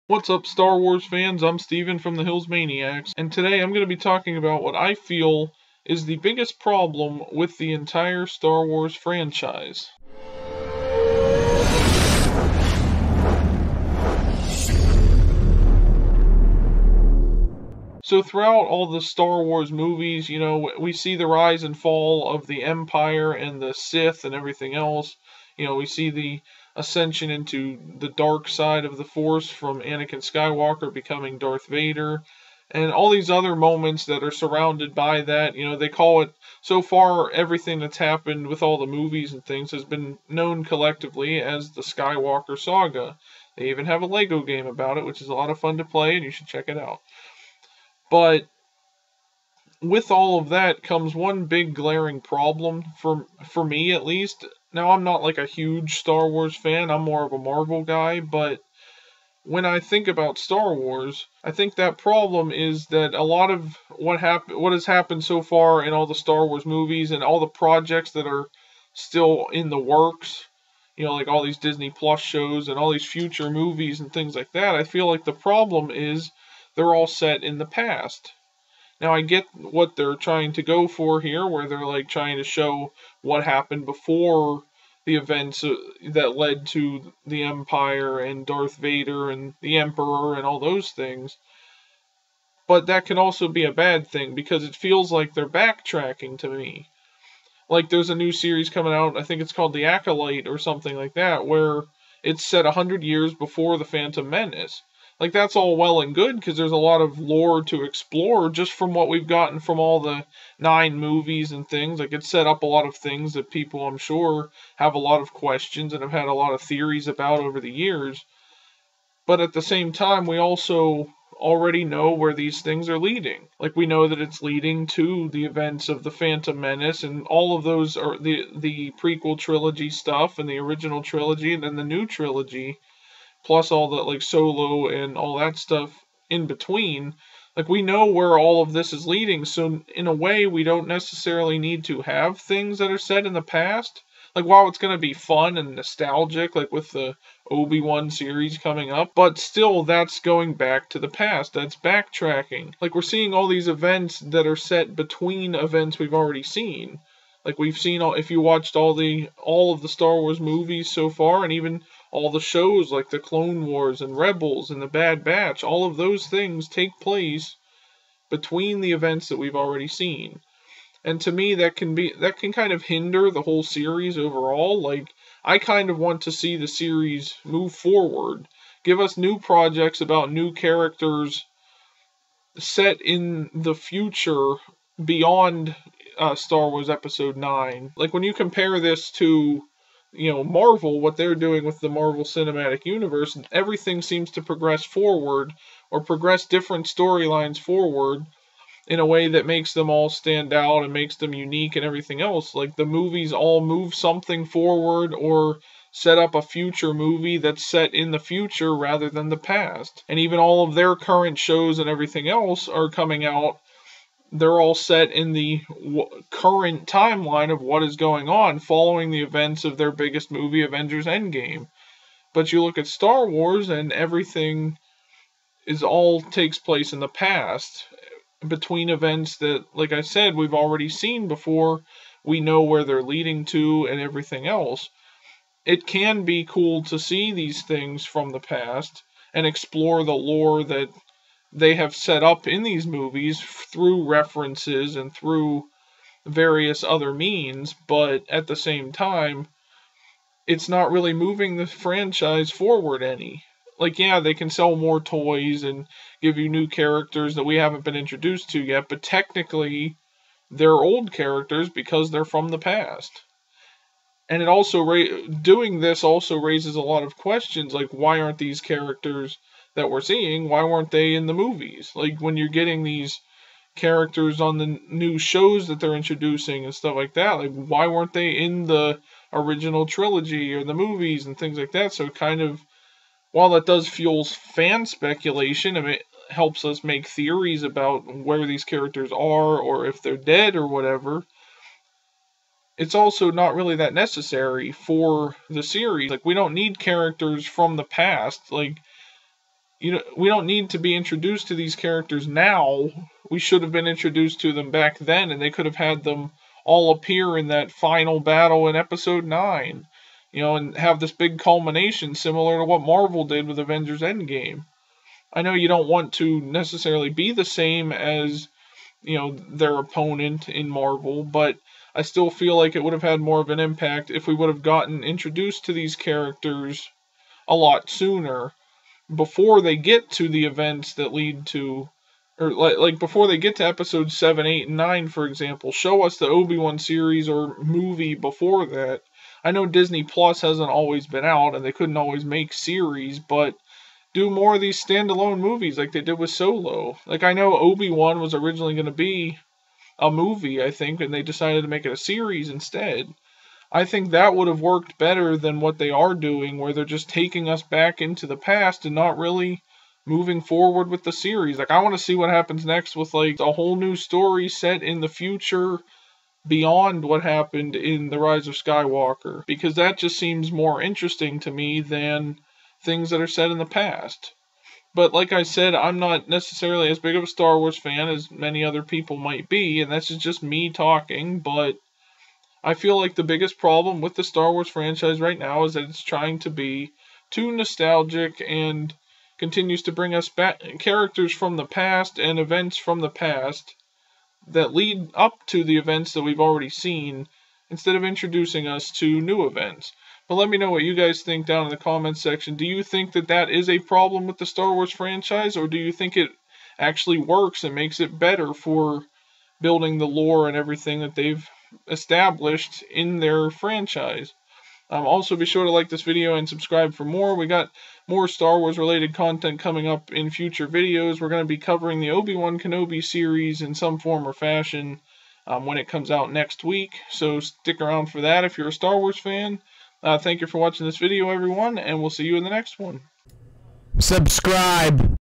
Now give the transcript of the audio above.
What's up, Star Wars fans? I'm Steven from the Hills Maniacs, and today I'm going to be talking about what I feel is the biggest problem with the entire Star Wars franchise. So throughout all the Star Wars movies, we see the rise and fall of the Empire and the Sith and everything else. We see the ascension into the dark side of the Force from Anakin Skywalker becoming Darth Vader, and all these other moments that are surrounded by that. They call it, so far, everything that's happened with all the movies and things has been known collectively as the Skywalker Saga. They even have a Lego game about it, which is a lot of fun to play, and you should check it out. But with all of that comes one big glaring problem for me, at least. Now, I'm not like a huge Star Wars fan. I'm more of a Marvel guy, but when I think about Star Wars, I think that problem is that a lot of what has happened so far in all the Star Wars movies and all the projects that are still in the works, like all these Disney Plus shows and all these future movies and things like that, I feel like the problem is they're all set in the past. Now, I get what they're trying to go for here, where they're like trying to show what happened before the events that led to the Empire and Darth Vader and the Emperor and all those things. But that can also be a bad thing because it feels like they're backtracking to me. Like there's a new series coming out, I think it's called The Acolyte or something like that, where it's set 100 years before The Phantom Menace. Like, that's all well and good because there's a lot of lore to explore just from what we've gotten from all the 9 movies and things. Like, it set up a lot of things that people, I'm sure, have a lot of questions and have had a lot of theories about over the years. But at the same time, we also already know where these things are leading. Like, we know that it's leading to the events of the Phantom Menace, and all of those are the prequel trilogy stuff and the original trilogy and then the new trilogy, plus all the like Solo and all that stuff in between. Like, we know where all of this is leading, so in a way we don't necessarily need to have things that are set in the past. Like, while it's going to be fun and nostalgic, like with the Obi-Wan series coming up, but still that's going back to the past. That's backtracking. Like, we're seeing all these events that are set between events we've already seen. Like, we've seen if you watched all of the Star Wars movies so far, and even all the shows like the Clone Wars and Rebels and the Bad Batch, all of those things take place between the events that we've already seen. And to me, that can kind of hinder the whole series overall. Like, I kind of want to see the series move forward, give us new projects about new characters set in the future beyond Star Wars Episode 9. Like, when you compare this to, Marvel, what they're doing with the Marvel Cinematic Universe, everything seems to progress forward or progress different storylines forward in a way that makes them all stand out and makes them unique and everything else. Like, the movies all move something forward or set up a future movie that's set in the future rather than the past. And even all of their current shows and everything else are coming out. They're all set in the current timeline of what is going on, following the events of their biggest movie, Avengers Endgame. But you look at Star Wars, and everything all takes place in the past, between events that, like I said, we've already seen before. We know where they're leading to and everything else. It can be cool to see these things from the past and explore the lore that they have set up in these movies through references and through various other means, but at the same time, it's not really moving the franchise forward any. Like, yeah, they can sell more toys and give you new characters that we haven't been introduced to yet, but technically, they're old characters because they're from the past. And it also doing this also raises a lot of questions, like, why aren't these characters that we're seeing, why weren't they in the movies? Like, when you're getting these characters on the new shows that they're introducing and stuff like that, like, why weren't they in the original trilogy or the movies and things like that? So it kind of, while that does fuel fan speculation, and it helps us make theories about where these characters are or if they're dead or whatever, it's also not really that necessary for the series. Like, we don't need characters from the past. Like, we don't need to be introduced to these characters now. We should have been introduced to them back then, and they could have had them all appear in that final battle in episode 9, and have this big culmination similar to what Marvel did with Avengers Endgame. I know you don't want to necessarily be the same as, their opponent in Marvel, but I still feel like it would have had more of an impact if we would have gotten introduced to these characters a lot sooner, before they get to the events that lead to, or like before they get to episodes 7, 8, and 9, for example. Show us the Obi-Wan series or movie before that. I know Disney Plus hasn't always been out, and they couldn't always make series, but do more of these standalone movies like they did with Solo. Like, I know Obi-Wan was originally going to be a movie, I think, and they decided to make it a series instead. I think that would have worked better than what they are doing, where they're just taking us back into the past and not really moving forward with the series. Like, I want to see what happens next with, like, a whole new story set in the future beyond what happened in The Rise of Skywalker, because that just seems more interesting to me than things that are set in the past. But like I said, I'm not necessarily as big of a Star Wars fan as many other people might be, and that's just me talking, but I feel like the biggest problem with the Star Wars franchise right now is that it's trying to be too nostalgic and continues to bring us back characters from the past and events from the past that lead up to the events that we've already seen, instead of introducing us to new events. But let me know what you guys think down in the comments section. Do you think that that is a problem with the Star Wars franchise, or do you think it actually works and makes it better for building the lore and everything that they've established in their franchise? Also, be sure to like this video and subscribe for more. We got more Star Wars related content coming up in future videos. We're going to be covering the Obi-Wan Kenobi series in some form or fashion when it comes out next week. So stick around for that if you're a Star Wars fan. Thank you for watching this video, everyone, and we'll see you in the next one. Subscribe.